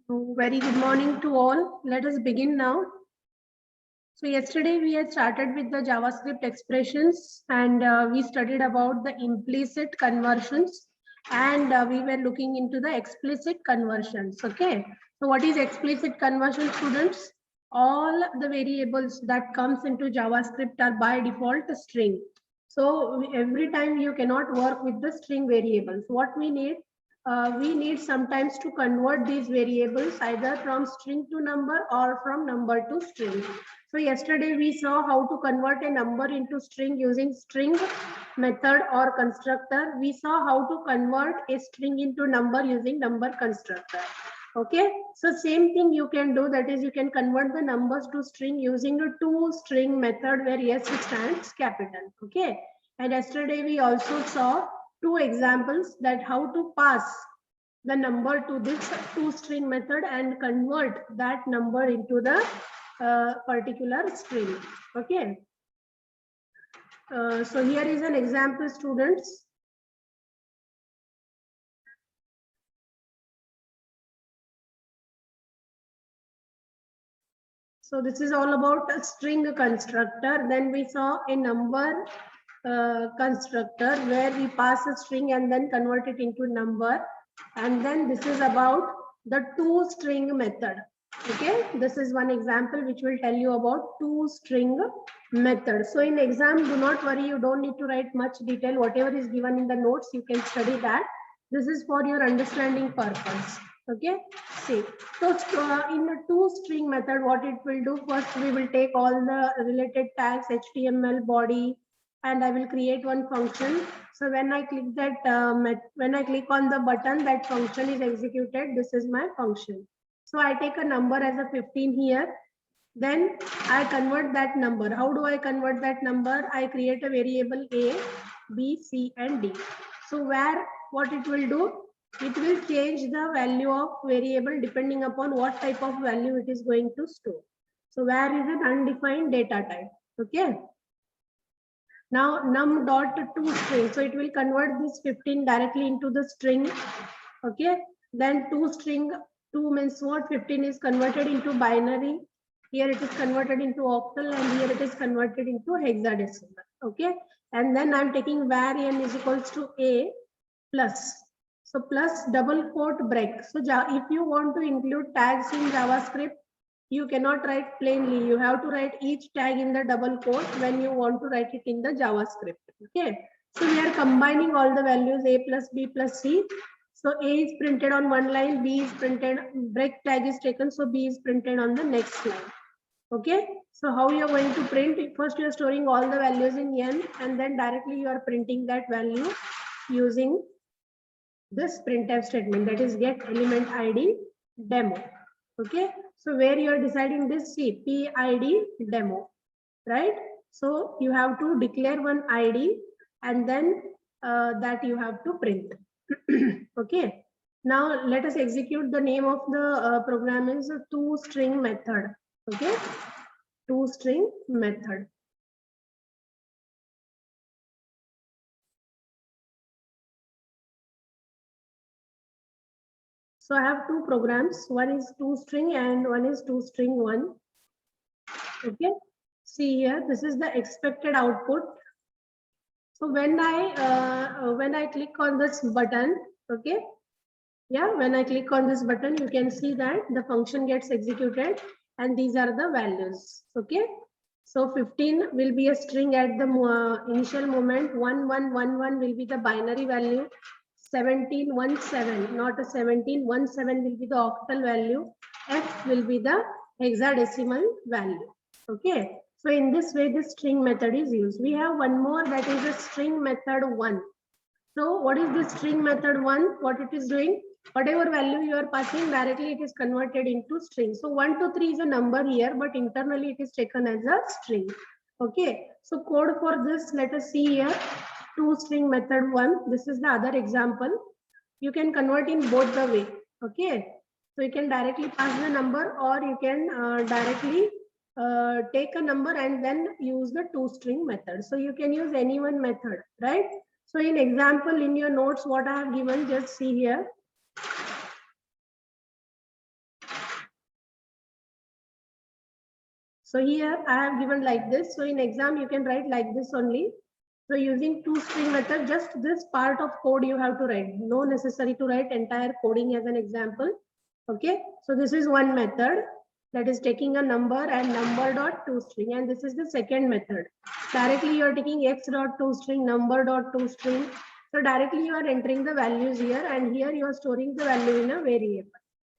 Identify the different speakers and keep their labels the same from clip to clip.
Speaker 1: So very good morning to all. Let us begin now. So yesterday we had started with the JavaScript expressions and we studied about the implicit conversions and we were looking into the explicit conversions. Okay. So what is explicit conversion, students? All the variables that comes into JavaScript are by default a string. So every time you cannot work with the string variables. What we need sometimes to convert these variables either from string to number or from number to string. So yesterday we saw how to convert a number into string using string method or constructor. We saw how to convert a string into number using number constructor. Okay, so same thing you can do, that is you can convert the numbers to string using a toString method where S stands capital. Okay, and yesterday we also saw two examples that how to pass the number to this toString method and convert that number into the particular string. Okay, so here is an example, students. So this is all about a string constructor. Then we saw a number constructor where we pass a string and then convert it into number. And then this is about the toString method. Okay, this is one example which will tell you about toString method. So in exam, do not worry, you don't need to write much detail. Whatever is given in the notes, you can study that. This is for your understanding purpose. Okay, see, so in the toString method, what it will do, first we will take all the related tags, HTML body, and I will create one function. So when I click that, when I click on the button, that function is executed. This is my function. So I take a number as a 15 here. Then I convert that number. How do I convert that number? I create a variable A, B, C, and D. So where what it will do? It will change the value of variable depending upon what type of value it is going to store. So where is an undefined data type? Okay. Now num dot toString. So it will convert this 15 directly into the string. Okay. Then toString, 2 means what? 15 is converted into binary. Here it is converted into octal and here it is converted into hexadecimal. Okay. And then I'm taking var n is equals to a plus. So plus double quote break. So if you want to include tags in JavaScript, you cannot write plainly. You have to write each tag in the double quote when you want to write it in the JavaScript. Okay. So we are combining all the values a plus b plus c. So a is printed on one line, b is printed, break tag is taken, so b is printed on the next line. Okay. So how you are going to print? First you are storing all the values in n and then directly you are printing that value using this printf statement, that is get element id demo. Okay, so where you are deciding this, see PID demo, right? So you have to declare one ID and then that you have to print. Okay, now let us execute. The name of the program is a toString method. Okay, toString method. So I have two programs. One is toString and one is toString1. Okay. See here, this is the expected output. So when I click on this button, okay, yeah, when I click on this button, you can see that the function gets executed, and these are the values. Okay, so 15 will be a string at the initial moment. 1111 will be the binary value. 1717, not a 1717 will be the octal value. F will be the hexadecimal value. Okay, so in this way, the string method is used. We have one more, that is a string method 1. So what is this string method 1? What it is doing? Whatever value you are passing, directly it is converted into string. So 1 to 3 is a number here, but internally it is taken as a string. Okay, so code for this, let us see here. ToString method 1. This is the other example. You can convert in both the way. Okay, so you can directly pass the number, or you can directly take a number and then use the toString method. So you can use any one method, right? So in example, in your notes, what I have given, just see here. So here I have given like this. So in exam, you can write like this only. So using toString method, just this part of code you have to write. No necessary to write entire coding as an example. Okay. So this is one method, that is taking a number and number dot toString. And this is the second method. Directly you are taking x dot toString, number dot toString. So directly you are entering the values here, and here you are storing the value in a variable.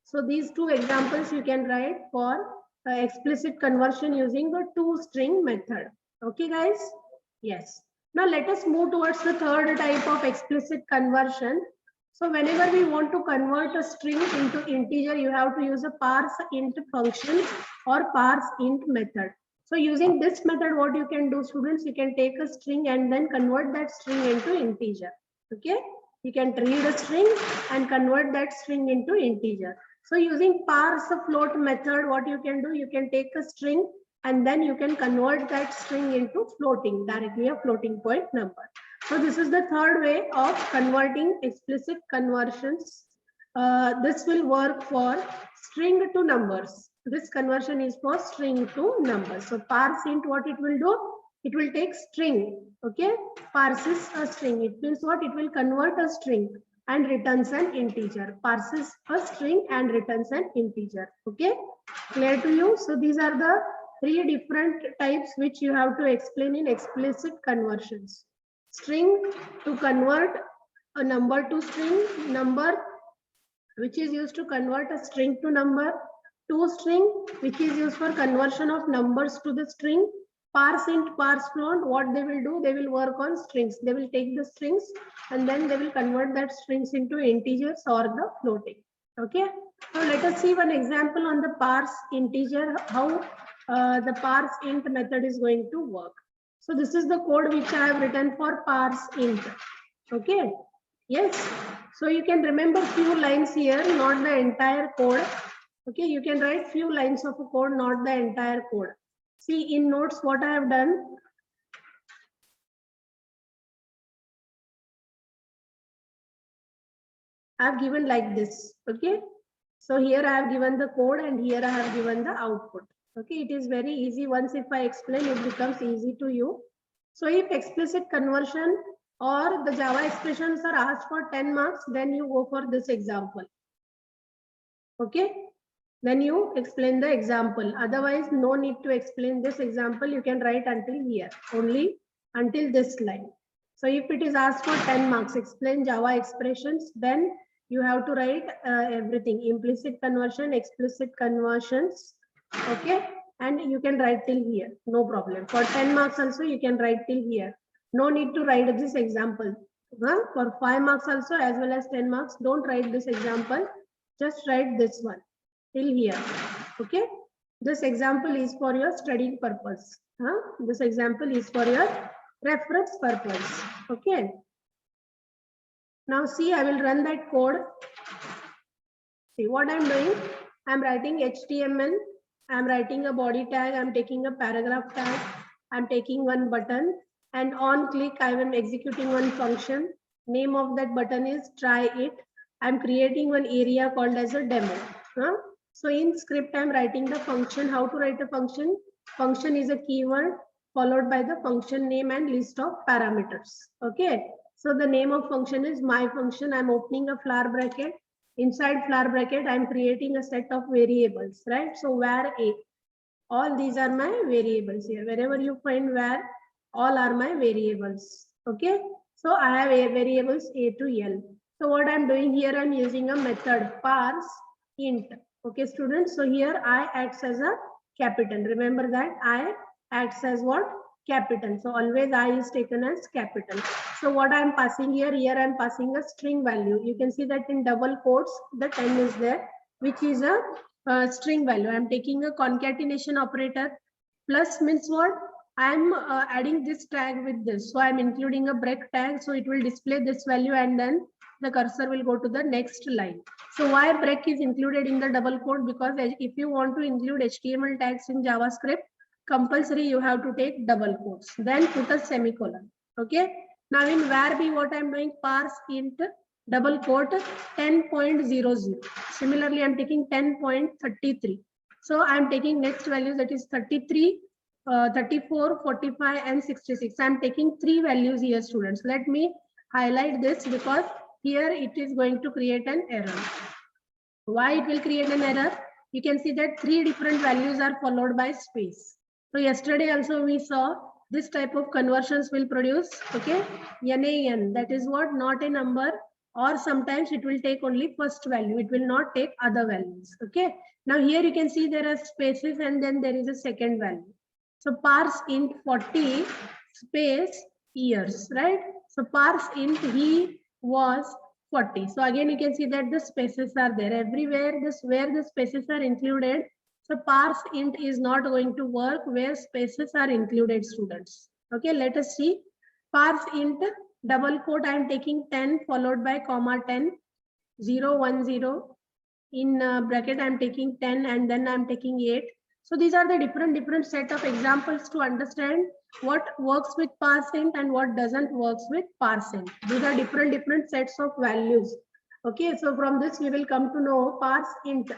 Speaker 1: So these two examples you can write for explicit conversion using the toString method. Okay, guys? Yes. Now let us move towards the third type of explicit conversion. So whenever we want to convert a string into integer, you have to use a parseInt function or parseInt method. So using this method, what you can do, students, you can take a string and then convert that string into integer. Okay, you can read a string and convert that string into integer. So using parseFloat method, what you can do, you can take a string and then you can convert that string into floating, directly a floating point number. So this is the third way of converting explicit conversions. This will work for string to numbers. This conversion is for string to numbers. So parseInt, what it will do? It will take string, okay? Parses a string. It means what? It will convert a string and returns an integer. Parses a string and returns an integer. Okay, clear to you? So these are the three different types which you have to explain in explicit conversions. String to convert a number to string, number which is used to convert a string to number, toString which is used for conversion of numbers to the string, parseInt, parseFloat, what they will do, they will work on strings. They will take the strings and then they will convert that strings into integers or the floating. Okay, so let us see one example on the parse integer, how the parseInt method is going to work. So this is the code which I have written for parseInt. Okay, yes, so you can remember few lines here, not the entire code. Okay, you can write few lines of a code, not the entire code. See in notes what I have done. I have given like this. Okay, so here I have given the code and here I have given the output. Okay, it is very easy. Once if I explain, it becomes easy to you. So if explicit conversion or the Java expressions are asked for 10 marks, then you go for this example. Okay, then you explain the example. Otherwise, no need to explain this example. You can write until here, only until this line. So if it is asked for 10 marks, explain Java expressions, then you have to write everything, implicit conversion, explicit conversions. Okay, and you can write till here, no problem. For 10 marks also, you can write till here. No need to write this example. For 5 marks also, as well as 10 marks, don't write this example. Just write this one till here. Okay, this example is for your studying purpose. This example is for your reference purpose. Okay, now see, I will run that code. See what I'm doing. I'm writing HTML. I'm writing a body tag. I'm taking a paragraph tag. I'm taking one button, and on click I am executing one function. Name of that button is try it. I'm creating one area called as a demo. So in script, I'm writing the function. How to write a function? Function is a keyword followed by the function name and list of parameters. Okay. So the name of function is my function. I'm opening a flower bracket. Inside flower bracket, I'm creating a set of variables, right? So var a, all these are my variables here. Wherever you find var, all are my variables. Okay. So I have a variables a to L. So what I'm doing here, I'm using a method parseInt. Okay, students. So here I acts as a capital. Remember that I acts as what? Capital. So always I is taken as capital. So what I'm passing here, I'm passing a string value. You can see that in double quotes, the 10 is there, which is a string value. I'm taking a concatenation operator. Plus means what? I'm adding this tag with this. So I'm including a break tag. So it will display this value and then the cursor will go to the next line. So why break is included in the double quote? Because if you want to include HTML tags in JavaScript, compulsory you have to take double quotes. Then put a semicolon. Okay. Now in var b, what I'm doing, parseInt double quote 10.00. Similarly, I'm taking 10.33. So I'm taking next values, that is 33, 34, 45 and 66. I'm taking 3 values here, students. Let me highlight this because here it is going to create an error. Why it will create an error? You can see that 3 different values are followed by space. So yesterday also we saw this type of conversions will produce, okay, NaN, that is what, not a number, or sometimes it will take only first value, it will not take other values. Okay, now here you can see there are spaces and then there is a second value. So parse int 40 space years, right? So parse int he was 40. So again you can see that the spaces are there everywhere. This where the spaces are included. So parse int is not going to work where spaces are included, students. Okay, let us see. Parse int double quote, I am taking 10 followed by comma 10, 0, 1, 0. In bracket I am taking 10 and then I am taking 8. So these are the different set of examples to understand what works with parse int and what doesn't works with parse int. These are different sets of values. Okay, so from this we will come to know parse int.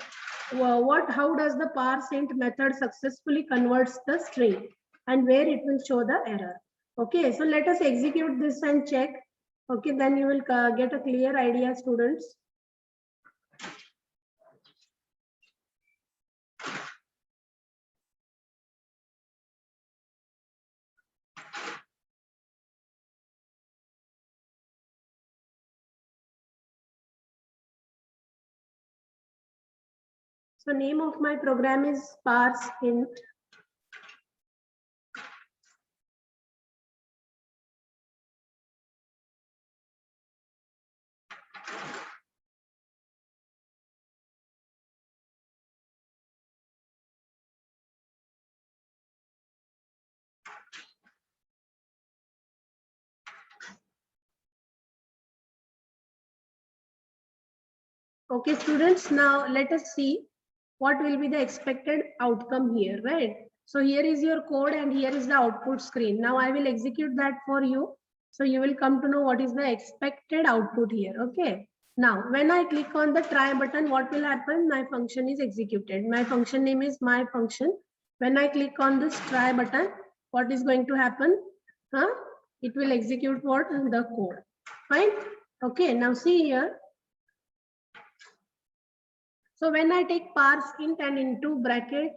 Speaker 1: How does the parse int method successfully converts the string and where it will show the error. Okay, so let us execute this and check. Okay, then you will get a clear idea, students. So name of my program is parse int. Okay, students, now let us see what will be the expected outcome here, right? So here is your code and here is the output screen. Now I will execute that for you. So you will come to know what is the expected output here, okay? Now, when I click on the try button, what will happen? My function is executed. My function name is my function. When I click on this try button, what is going to happen? It will execute what? The code, fine? Okay, now see here. So when I take parse int and into bracket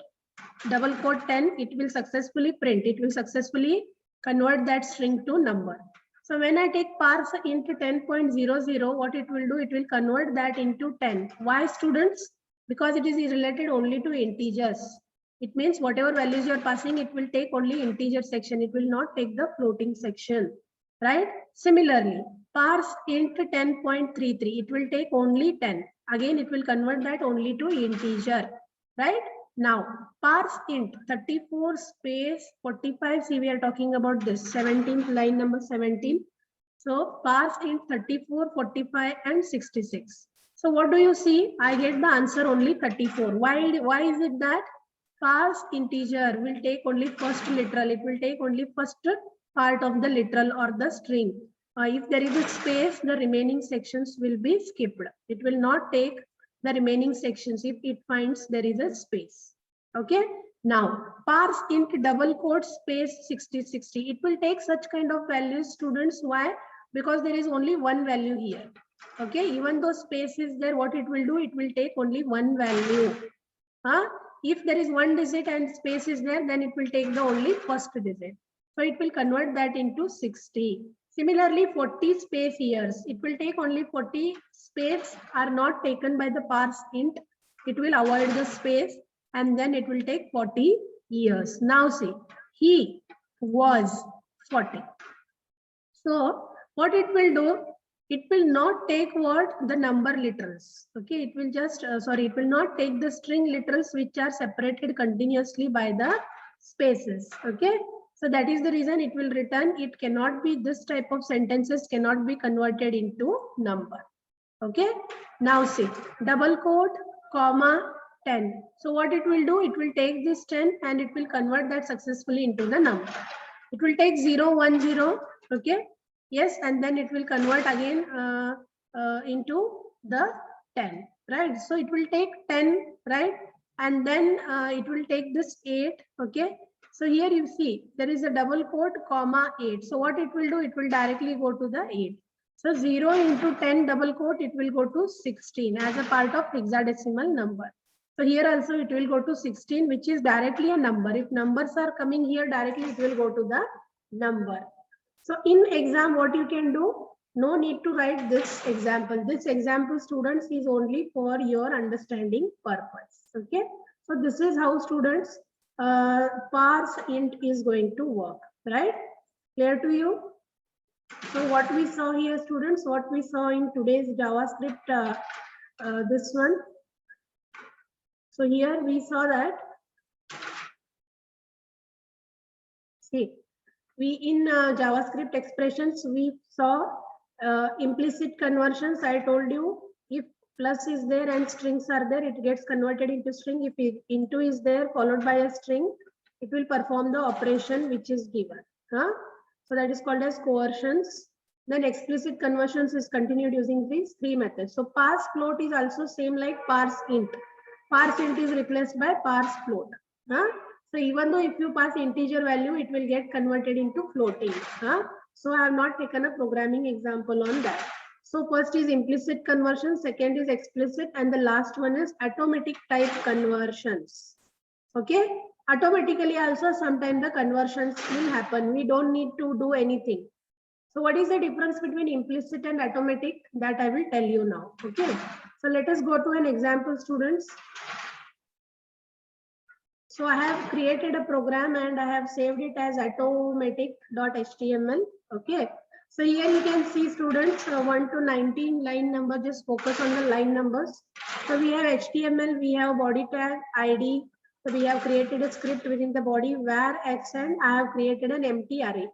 Speaker 1: double quote 10, it will successfully print. It will successfully convert that string to number. So when I take parse int 10.00, what it will do? It will convert that into 10. Why, students? Because it is related only to integers. It means whatever values you are passing, it will take only integer section. It will not take the floating section, right? Similarly, parse int 10.33, it will take only 10. Again, it will convert that only to integer, right? Now, parse int 34 space 45. See, we are talking about this 17th line number 17. So parse int 34, 45 and 66. So what do you see? I get the answer only 34. Why is it that? Parse integer will take only first literal. It will take only first part of the literal or the string. If there is a space, the remaining sections will be skipped. It will not take the remaining sections if it finds there is a space. Okay. Now, parse int double quote space 60. It will take such kind of values, students. Why? Because there is only one value here. Okay. Even though space is there, what it will do? It will take only one value. If there is one digit and space is there, then it will take the only first digit. So it will convert that into 60. Similarly, 40 space years. It will take only 40 space are not taken by the parse int. It will avoid the space and then it will take 40 years. Now see, he was 40. So what it will do? It will not take what? The number literals. Okay, it will just, it will not take the string literals which are separated continuously by the spaces. Okay, so that is the reason it will return. It cannot be, this type of sentences cannot be converted into number. Okay, now see, double quote, comma, 10. So what it will do? It will take this 10 and it will convert that successfully into the number. It will take 0, 1, 0. Okay. Yes, and then it will convert again into the 10, right? So it will take 10, right? and then it will take this 8. Okay, so here you see there is a double quote comma 8. So what it will do, it will directly go to the 8. So 0 into 10 double quote, it will go to 16 as a part of hexadecimal number. So here also it will go to 16, which is directly a number. If numbers are coming here directly, it will go to the number. So in exam, what you can do, no need to write this example. This example, students, is only for your understanding purpose. Okay. So this is how students parse int is going to work, right? Clear to you? So what we saw here, students, what we saw in today's JavaScript, this one. So here we saw that, see, we in JavaScript expressions, we saw implicit conversions. I told you, if plus is there and strings are there, it gets converted into string. If into is there followed by a string, it will perform the operation which is given. So that is called as coercions. Then explicit conversions is continued using these 3 methods. So parse float is also same like parse int. Parse int is replaced by parse float. So even though if you pass integer value, it will get converted into floating. So I have not taken a programming example on that. So first is implicit conversion, second is explicit, and the last one is automatic type conversions. Okay, automatically also sometimes the conversions will happen. We don't need to do anything. So what is the difference between implicit and automatic? That I will tell you now. Okay, so let us go to an example, students. So I have created a program and I have saved it as automatic.html. Okay. So here you can see, students, 1 to 19 line number, just focus on the line numbers. So we have HTML, we have body tag, ID. So we have created a script within the body var x, and I have created an empty array.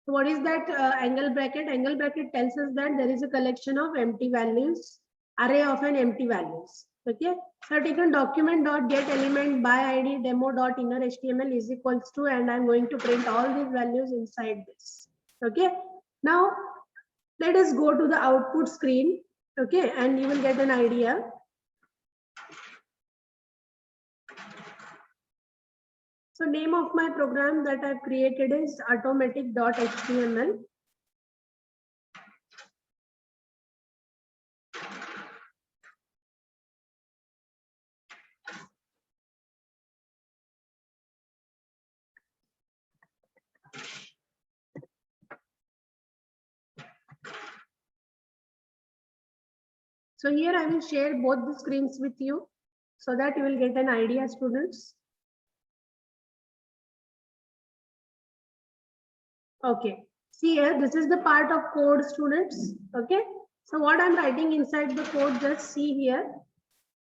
Speaker 1: So what is that angle bracket? Angle bracket tells us that there is a collection of empty values, array of an empty values. Okay. So I've taken document.getElement by id demo.inner HTML is equals to, and I'm going to print all these values inside this. Okay. Now let us go to the output screen. Okay, and you will get an idea. So name of my program that I've created is automatic.html. So here I will share both the screens with you so that you will get an idea, students. Okay, see here, this is the part of code, students. Okay, so what I'm writing inside the code, just see here.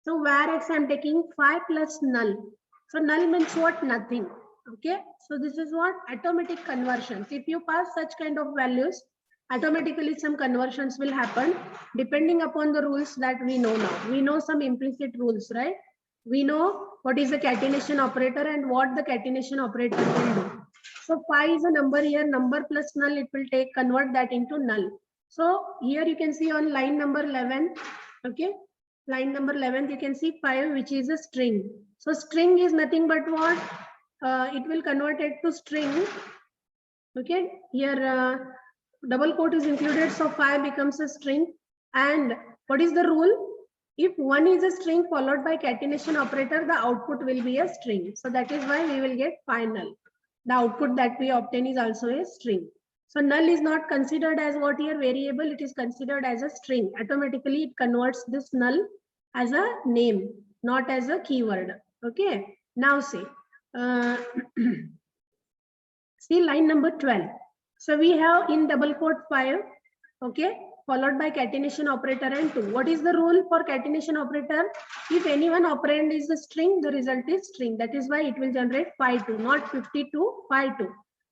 Speaker 1: So var x I'm taking 5 plus null. So null means what? Nothing. Okay, so this is what? Automatic conversions. If you pass such kind of values, automatically some conversions will happen depending upon the rules that we know now. We know some implicit rules, right? We know what is the catenation operator and what the catenation operator will do. So 5 is a number here, number plus null, it will take convert that into null. So here you can see on line number 11, okay, line number 11, you can see 5, which is a string. So string is nothing but what? It will convert it to string. Okay, here double quote is included, so 5 becomes a string. And what is the rule? If 1 is a string followed by catenation operator, the output will be a string. So that is why we will get final. The output that we obtain is also a string. So null is not considered as what here variable, it is considered as a string. Automatically it converts this null as a name, not as a keyword. Okay, now see. See line number 12. So we have in double quote 5, okay, followed by catenation operator and 2. What is the rule for catenation operator? If any one operand is a string, the result is string. That is why it will generate 5-2, not 52, 5-2.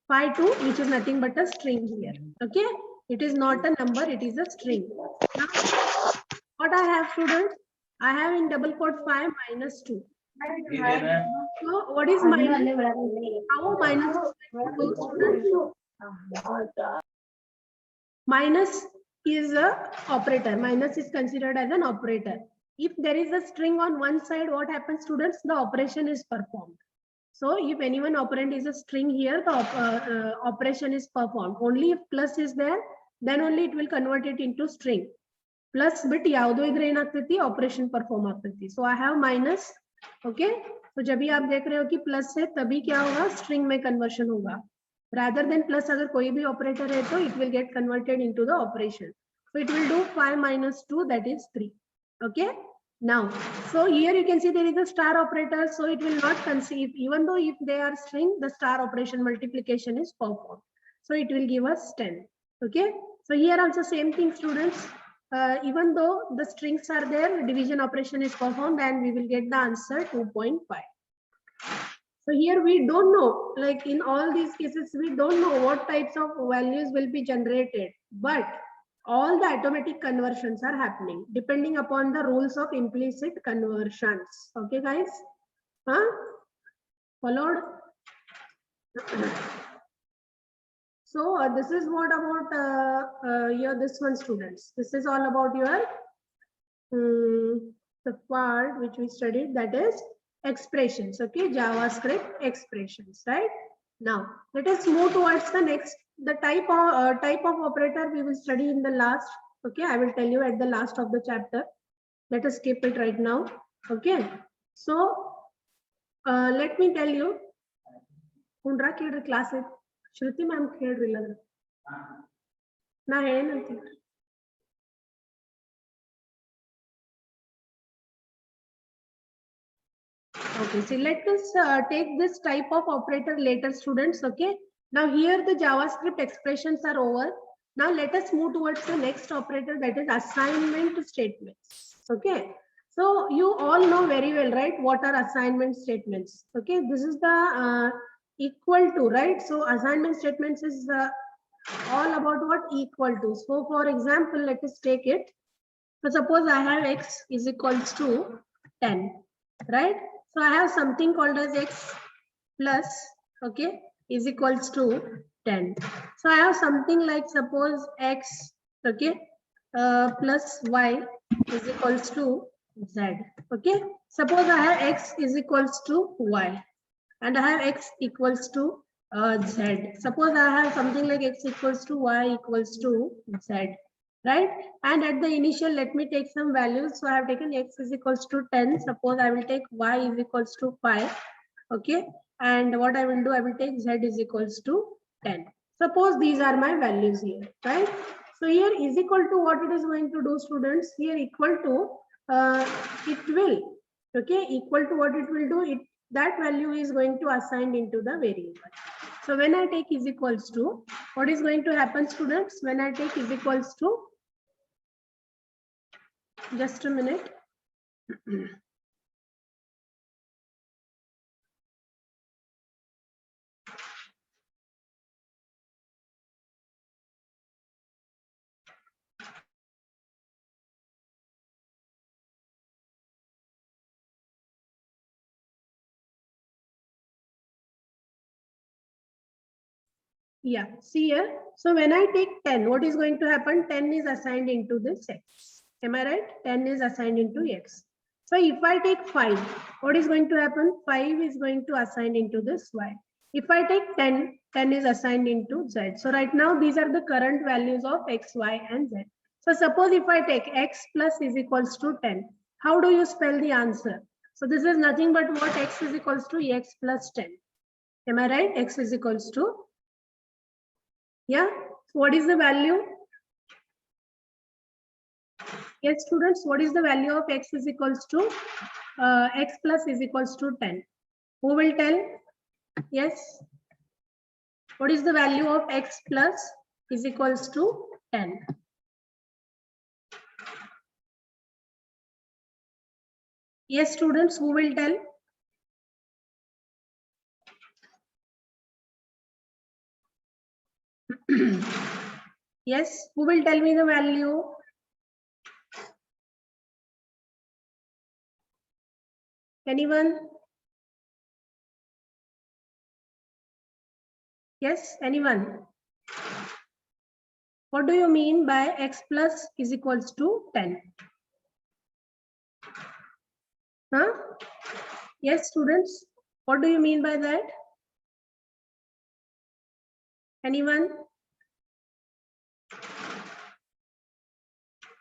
Speaker 1: 5-2, which is nothing but a string here. Okay, it is not a number, it is a string. Now, what I have, students? I have in double quote 5 minus 2. So what is minus? How minus is minus is a operator. Minus is considered as an operator. if there is a string on one side, what happens, students? The operation is performed. So if any one operand is a string here, the operation is performed. Only if plus is there, then only it will convert it into string. Plus bit ಯಾವುದೋ ಇದ್ರೆ ಏನಾಗ್ತೈತಿ operation perform ಆಗ್ತೈತಿ. So I have minus, okay. तो जब भी आप देख रहे हो कि प्लस है तभी क्या होगा, स्ट्रिंग में कन्वर्शन होगा. Rather than plus अगर कोई भी ऑपरेटर है तो it will get converted into the operation. So it will do 5 minus 2, that is 3. Okay. Now, so here you can see there is a star operator, so it will not conceive, even though if they are string, the star operation multiplication is performed. So it will give us 10. Okay. So here also same thing, students. Even though the strings are there, division operation is performed and we will get the answer 2.5. So here we don't know, like in all these cases, we don't know what types of values will be generated, but all the automatic conversions are happening depending upon the rules of implicit conversions. Okay, guys? Huh? Followed? So this is what about this one, students. This is all about your the part which we studied, that is expressions. Okay, JavaScript expressions, right? Now let us move towards the next. The type of operator we will study in the last. Okay, I will tell you at the last of the chapter. Let us skip it right now. Okay, so let me tell you. Hundra kid class it. Shruti ma'am khelrilla na helenanti. Okay, so let us take this type of operator later, students. Okay, now here the JavaScript expressions are over. Now let us move towards the next operator, that is assignment statements. Okay, so you all know very well, right, what are assignment statements? Okay, this is the equal to, right? So assignment statements is all about what? Equal to. So for example, let us take it. So suppose I have x is equals to 10, right? So I have something called as x plus, okay, is equals to 10. So I have something like, suppose x, okay, plus y is equals to z. Okay, suppose I have x is equals to y and I have x equals to z. Suppose I have something like x equals to y equals to z, right? And at the initial, let me take some values. So I have taken x is equals to 10. Suppose I will take y is equals to 5. Okay, and what I will do, I will take z is equals to 10. Suppose these are my values here, right? So here is equal to, what it is going to do, students? Here equal to, it will, okay, equal to what it will do, it, that value is going to assign into the variable. So when I take is equals to, what is going to happen, students? When I take is equals to, just a minute. Yeah, see here. So when I take 10, what is going to happen? 10 is assigned into this x. Am I right? 10 is assigned into x. So if I take 5, what is going to happen? 5 is going to assign into this y. If I take 10, 10 is assigned into z. So right now, these are the current values of x, y, and z. So suppose if I take x plus is equals to 10, how do you spell the answer? So this is nothing but what? X is equals to x plus 10. Am I right? X is equals to, yeah, so what is the value? Yes, students, what is the value of x is equals to x plus is equals to 10? Who will tell? Yes. What is the value of x plus is equals to 10? Yes, students, who will tell? Yes, who will tell me the value? Anyone? Yes, anyone? What do you mean by x plus is equals to 10? Huh? Yes, students. What do you mean by that? Anyone?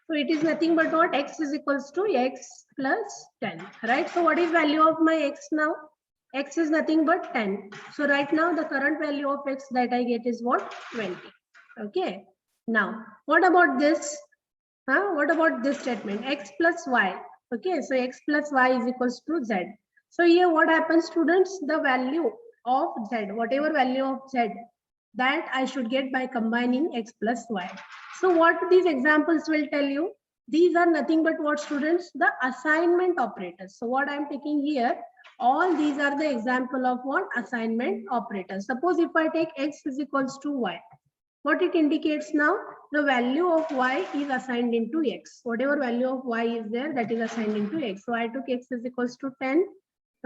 Speaker 1: So it is nothing but what? X is equals to x plus 10, right? So what is value of my x now? X is nothing but 10. So right now the current value of x that I get is what? 20. Okay. Now, what about this? What about this statement? X plus y. Okay, so x plus y is equals to z. So here what happens, students? The value of z, whatever value of z, that I should get by combining x plus y. So what these examples will tell you? These are nothing but what, students? The assignment operators. So what I'm taking here, all these are the example of what? Assignment operators. Suppose if I take x is equals to y. What it indicates now, the value of y is assigned into x. Whatever value of y is there, that is assigned into x. So I took x is equals to 10.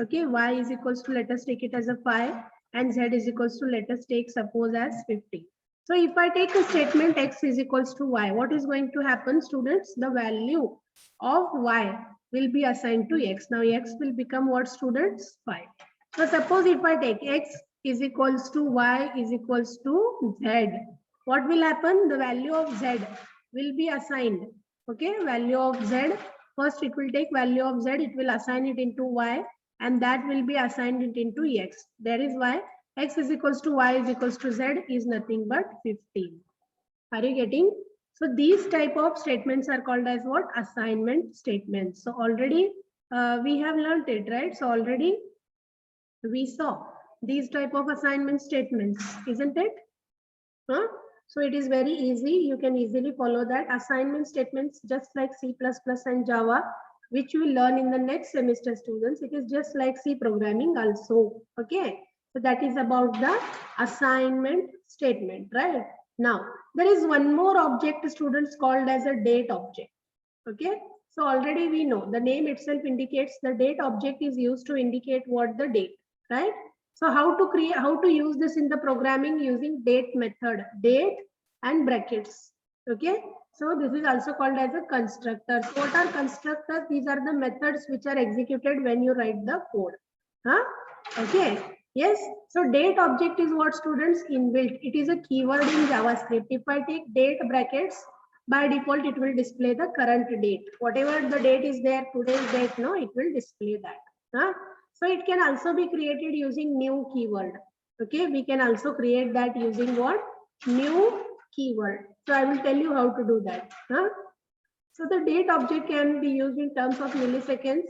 Speaker 1: Okay, y is equals to, let us take it as a 5, and z is equals to, let us take suppose as 50. So if I take a statement x is equals to y, what is going to happen, students? The value of y will be assigned to x. Now x will become what, students? 5. So suppose if I take x is equals to y is equals to z, what will happen? The value of z will be assigned. Okay, value of z, first it will take value of z, it will assign it into y, and that will be assigned it into x. That is why x is equals to y is equals to z is nothing but 15. Are you getting? So these type of statements are called as what? Assignment statements. So already we have learned it, right? So already we saw these type of assignment statements, isn't it? Huh? So it is very easy. You can easily follow that. Assignment statements, just like C++ and Java, which you will learn in the next semester, students. It is just like C programming also. Okay. So that is about the assignment statement, right? Now, there is one more object, students, called as a date object. Okay. So already we know the name itself indicates the date object is used to indicate what the date, right? So how to create, how to use this in the programming using date method, date and brackets. Okay. So this is also called as a constructor. So what are constructors? These are the methods which are executed when you write the code. Huh? Okay. Yes. So date object is what, students? Inbuilt. It is a keyword in JavaScript. If I take date brackets, by default it will display the current date. Whatever the date is there, today's date, no, it will display that. Huh? So it can also be created using new keyword. Okay, we can also create that using what? New keyword. So I will tell you how to do that. Huh? So the date object can be used in terms of milliseconds,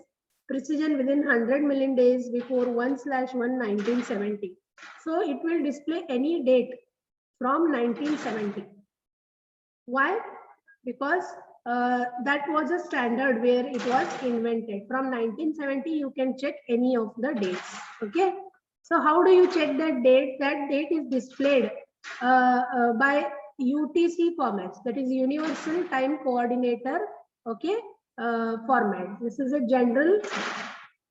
Speaker 1: precision within 100 million days before 1/1/1970. So it will display any date from 1970. Why? Because that was a standard where it was invented. From 1970, you can check any of the dates. Okay. So how do you check that date? That date is displayed by UTC formats. That is Universal Time Coordinator. Okay. Format. This is a general.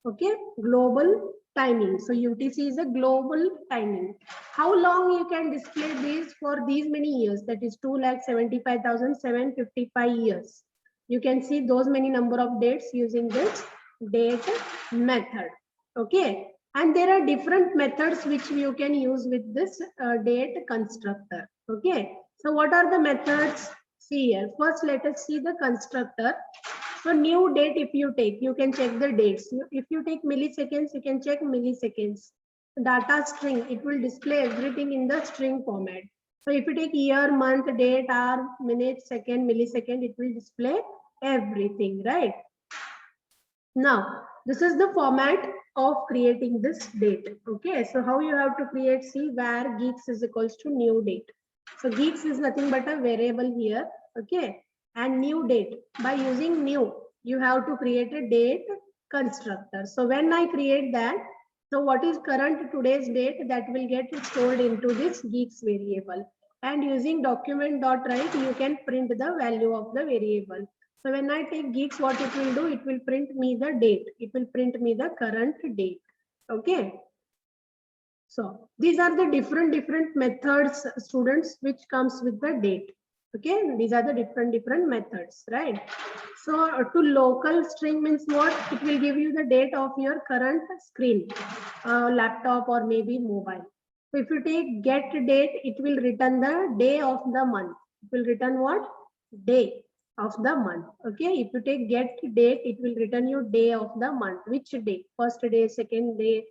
Speaker 1: Okay. Global timing. So UTC is a global timing. How long you can display these for these many years? That is 2,75,755 years. You can see those many number of dates using this date method. Okay. And there are different methods which you can use with this date constructor. Okay. So what are the methods? See here. First, let us see the constructor. So new date, if you take, you can check the dates. If you take milliseconds, you can check milliseconds. Data string, it will display everything in the string format. So if you take year, month, date, hour, minute, second, millisecond, it will display everything, right? Now, this is the format of creating this date. Okay, so how you have to create, see, where geeks is equals to new date. So geeks is nothing but a variable here. Okay, and new date. By using new, you have to create a date constructor. So when I create that, so what is current today's date, that will get stored into this geeks variable. And using document.write, you can print the value of the variable. So when I take geeks, what it will do, it will print me the date. It will print me the current date. Okay. So these are the different methods, students, which comes with the date. Okay. These are the different methods, right? So to local string means what? It will give you the date of your current screen, laptop or maybe mobile. So if you take get date, it will return the day of the month. It will return what? Day of the month. Okay. If you take get date, it will return you day of the month. Which day? First day, second day.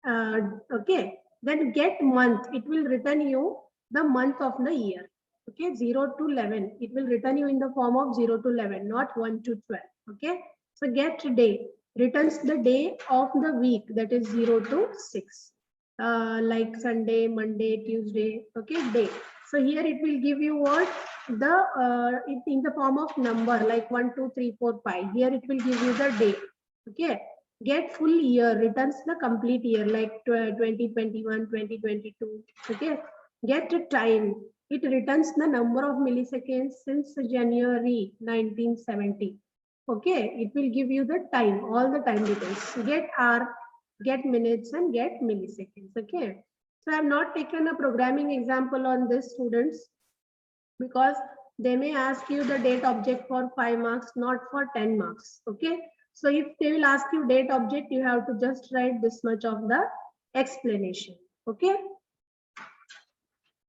Speaker 1: Okay. Then get month, it will return you the month of the year. Okay, 0 to 11. It will return you in the form of 0 to 11, not 1 to 12. Okay. So get day returns the day of the week, that is 0 to 6. Like Sunday, Monday, Tuesday. Okay, day. So here it will give you what? In the form of number like 1, 2, 3, 4, 5. Here it will give you the day. Okay. Get full year returns the complete year like 2021, 2022. Okay. Get time, it returns the number of milliseconds since January 1970. Okay, it will give you the time, all the time details. Get hour, get minutes, and get milliseconds. Okay, so I have not taken a programming example on this, students, because they may ask you the date object for 5 marks, not for 10 marks. Okay, so if they will ask you date object, you have to just write this much of the explanation. Okay.